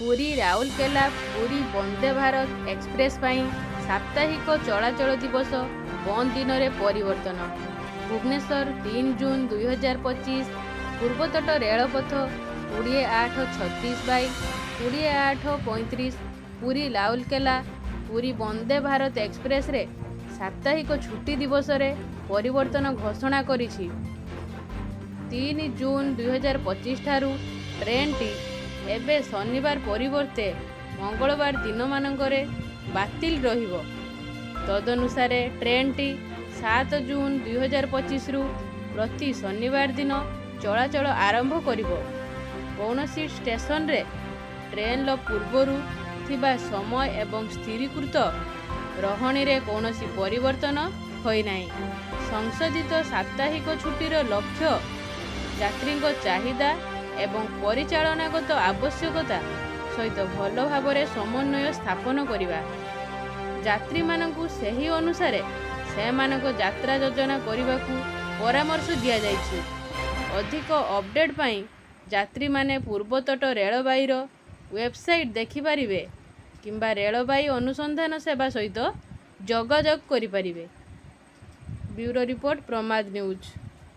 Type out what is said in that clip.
Puri Rourkela Puri Vande Bharat express पाई साप्ताहिक चलाचल दिवस बंद दिन में परिवर्तन। भुवनेश्वर 3 जून 2025 पूर्वतट रेलपथ 2836 बाई 2835 पुरी राउरकेला पुरी वंदे भारत एक्सप्रेस रे साप्ताहिक छुट्टी दिवस रे परिवर्तन घोषणा करिछि। 3 जून 2025 ठारू ट्रेन टी एबे शनिवार परिवर्ते मंगलवार दिन मानकरे बातिल रहिबो। तदनुसार ट्रेन टी 7 जून 2025 रु प्रति शनिवार दिन चलाचल आरंभ करिबो। कौनसी स्टेशन रे ट्रेन लो पूर्वरु थिबा समय एवं स्थिरीकृत रहणी रे कौनसी परिवर्तन होई नाही। संशोधित साप्ताहिक छुट्टीर लक्ष्य यात्री चाहिदा एवं परिचालनागत आवश्यकता सहित भल भाव समन्वय स्थापन करिबा। यात्री मानकु सही अनुसार से मानक यात्रा योजना करने परामर्श दिया जाइछि। अधिक अपडेट पाई यात्री माने पूर्वतट रेलवाईर वेबसाइट देखिपारिबे किंबा रेलवाई अनुसंधान सेवा सहित जोगाजोग करिपारिबे। ब्यूरो रिपोर्ट प्रमाद न्यूज।